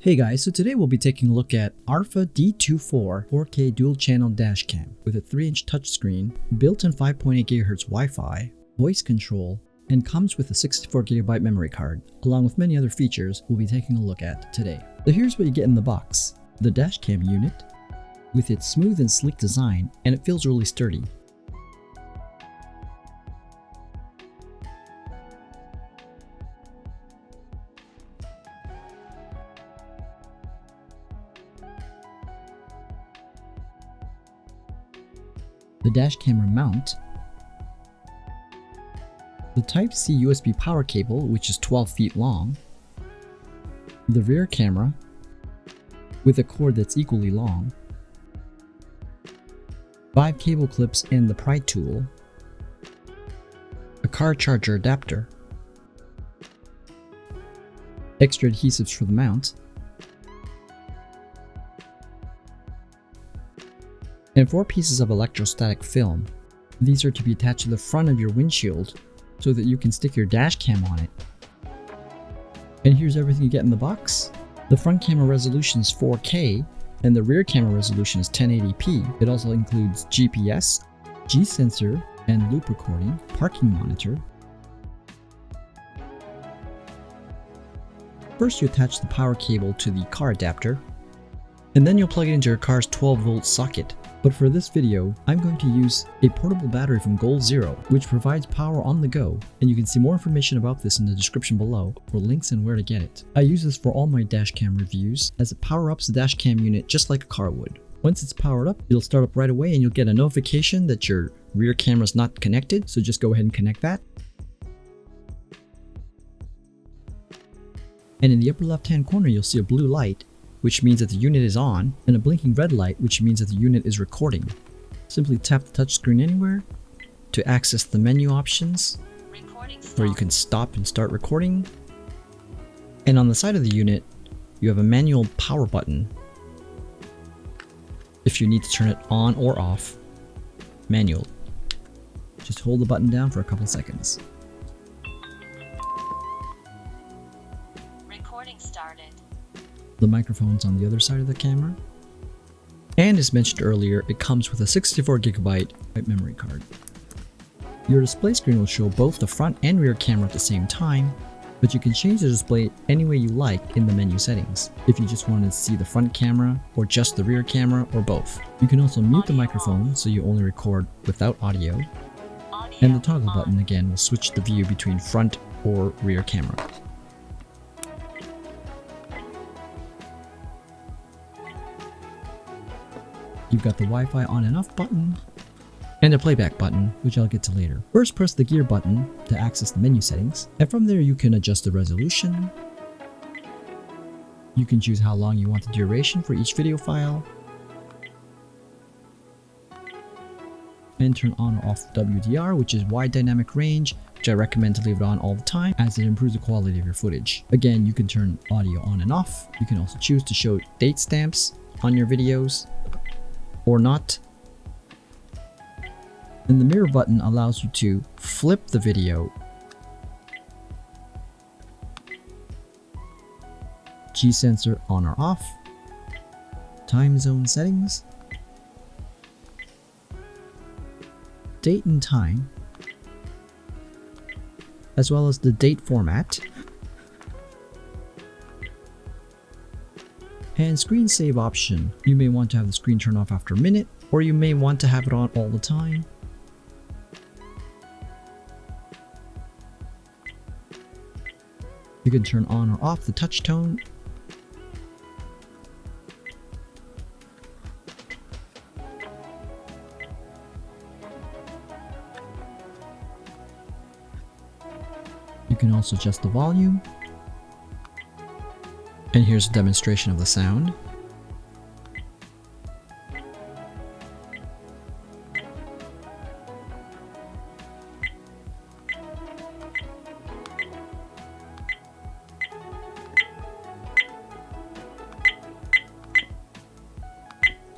Hey guys, so today we'll be taking a look at Arpha D24 4K dual channel dashcam with a 3-inch touchscreen, built-in 5.8 GHz Wi-Fi, voice control, and comes with a 64GB memory card, along with many other features we'll be taking a look at today. So here's what you get in the box. The dashcam unit, with its smooth and sleek design, and it feels really sturdy. The dash camera mount, the Type-C USB power cable, which is 12 feet long, the rear camera with a cord that's equally long, 5 cable clips and the pry tool, a car charger adapter, extra adhesives for the mount, and 4 pieces of electrostatic film. These are to be attached to the front of your windshield so that you can stick your dash cam on it. And here's everything you get in the box. The front camera resolution is 4K and the rear camera resolution is 1080p. It also includes GPS, G-sensor and loop recording, parking monitor. First you attach the power cable to the car adapter, and then you'll plug it into your car's 12-volt socket. But for this video, I'm going to use a portable battery from Goal Zero, which provides power on the go, and you can see more information about this in the description below for links and where to get it. I use this for all my dashcam reviews, as it power-ups the dashcam unit just like a car would. Once it's powered up, it'll start up right away and you'll get a notification that your rear camera is not connected, so just go ahead and connect that. And in the upper left-hand corner, you'll see a blue light, which means that the unit is on, and a blinking red light, which means that the unit is recording. Simply tap the touchscreen anywhere to access the menu options, where you can stop and start recording. And on the side of the unit, you have a manual power button if you need to turn it on or off. Manual. Just hold the button down for a couple seconds. Recording started. The microphone's on the other side of the camera. And as mentioned earlier, it comes with a 64GB memory card. Your display screen will show both the front and rear camera at the same time, but you can change the display any way you like in the menu settings, if you just wanted to see the front camera, or just the rear camera, or both. You can also mute the microphone so you only record without audio, and the toggle button again will switch the view between front or rear camera. You've got the Wi-Fi on and off button, and a playback button, which I'll get to later. First, press the gear button to access the menu settings, and from there you can adjust the resolution. You can choose how long you want the duration for each video file, and turn on or off WDR, which is wide dynamic range, which I recommend to leave it on all the time as it improves the quality of your footage. Again, you can turn audio on and off. You can also choose to show date stamps on your videos or not. And the mirror button allows you to flip the video, G-sensor on or off, time zone settings, date and time, as well as the date format, and screen save option. You may want to have the screen turn off after a minute, or you may want to have it on all the time. You can turn on or off the touch tone. You can also adjust the volume. And here's a demonstration of the sound.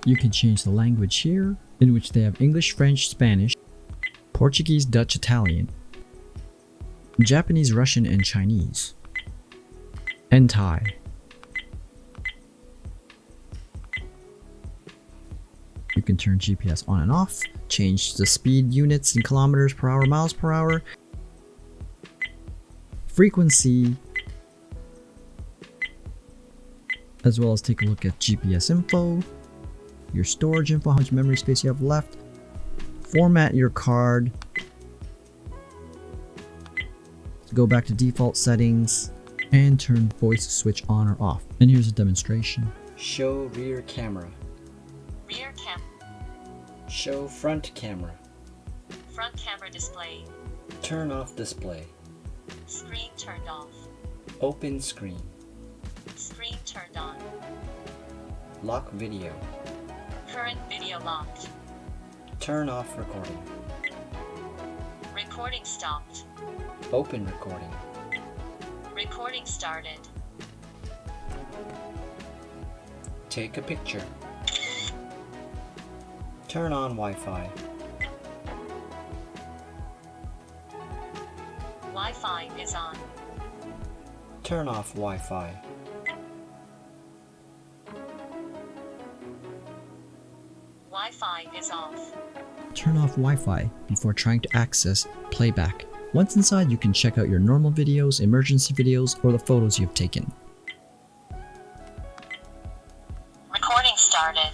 You can change the language here, in which they have English, French, Spanish, Portuguese, Dutch, Italian, Japanese, Russian, and Chinese, and Thai. You can turn GPS on and off, change the speed units in kilometers per hour, miles per hour, frequency, as well as take a look at GPS info, your storage info, how much memory space you have left, format your card, go back to default settings, and turn voice switch on or off. And here's a demonstration. Show rear camera. Rear cam. Show front camera. Front camera display. Turn off display. Screen turned off. Open screen. Screen turned on. Lock video. Current video locked. Turn off recording. Recording stopped. Open recording. Recording started. Take a picture. Turn on Wi-Fi. Wi-Fi is on. Turn off Wi-Fi. Wi-Fi is off. Turn off Wi-Fi before trying to access playback. Once inside, you can check out your normal videos, emergency videos, or the photos you've taken. Recording started.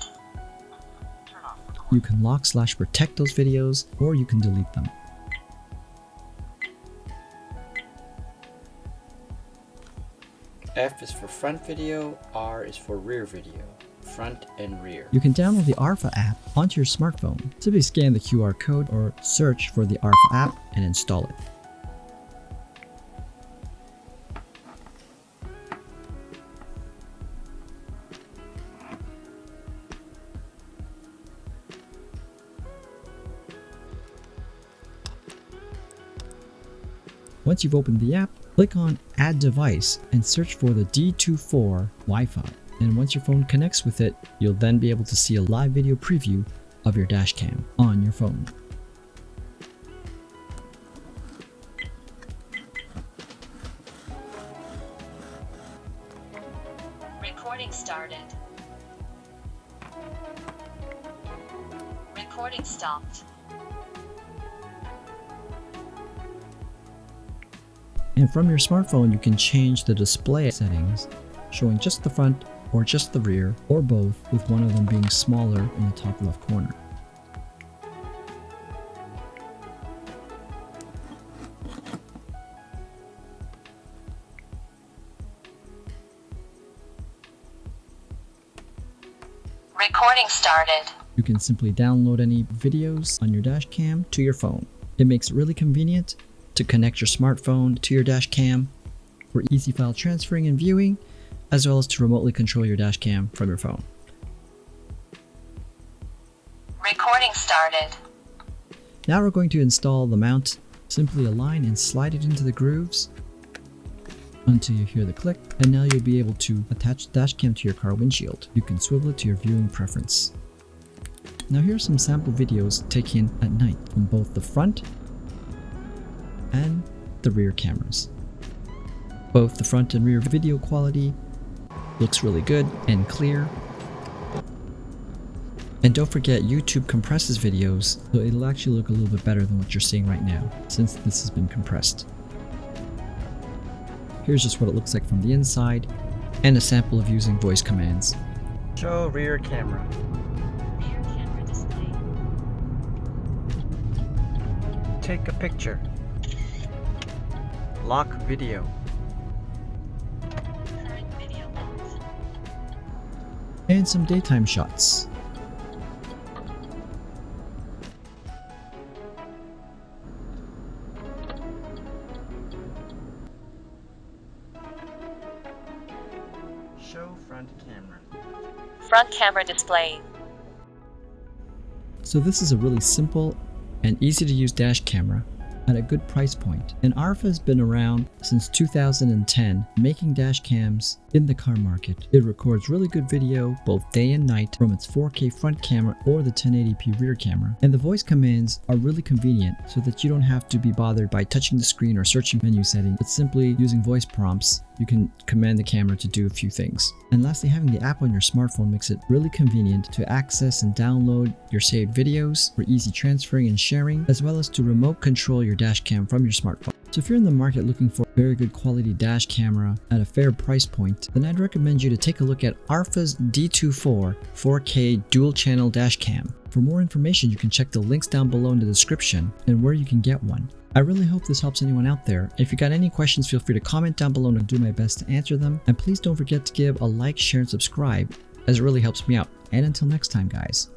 You can lock/protect those videos, or you can delete them. F is for front video, R is for rear video, front and rear. You can download the Arpha app onto your smartphone. Simply scan the QR code or search for the Arpha app and install it. Once you've opened the app, click on Add Device and search for the D24 Wi-Fi. And once your phone connects with it, you'll then be able to see a live video preview of your dash cam on your phone. Recording started. Recording stopped. And from your smartphone, you can change the display settings, showing just the front or just the rear, or both, with one of them being smaller in the top left corner. Recording started. You can simply download any videos on your dash cam to your phone. It makes it really convenient to connect your smartphone to your dash cam for easy file transferring and viewing, as well as to remotely control your dash cam from your phone. Recording started. Now we're going to install the mount. Simply align and slide it into the grooves until you hear the click, and now you'll be able to attach the dash cam to your car windshield. You can swivel it to your viewing preference. Now here are some sample videos taken at night from both the front and the rear cameras. Both the front and rear video quality looks really good and clear. And don't forget, YouTube compresses videos, so it'll actually look a little bit better than what you're seeing right now, since this has been compressed. Here's just what it looks like from the inside, and a sample of using voice commands. Show rear camera. Rear camera display. Take a picture. Lock video. Current video locked. And some daytime shots. Show front camera. Front camera display. So this is a really simple and easy to use dash camera at a good price point. And Arpha has been around since 2010, making dash cams in the car market. It records really good video both day and night from its 4K front camera or the 1080p rear camera. And the voice commands are really convenient so that you don't have to be bothered by touching the screen or searching menu settings, but simply using voice prompts you can command the camera to do a few things. And lastly, having the app on your smartphone makes it really convenient to access and download your saved videos for easy transferring and sharing, as well as to remote control your dash cam from your smartphone. So if you're in the market looking for a very good quality dash camera at a fair price point, then I'd recommend you to take a look at Arpha's D24 4K dual channel dash cam. For more information, you can check the links down below in the description and where you can get one. I really hope this helps anyone out there. If you got any questions, feel free to comment down below and I'll do my best to answer them. And please don't forget to give a like, share, and subscribe, as it really helps me out. And until next time, guys.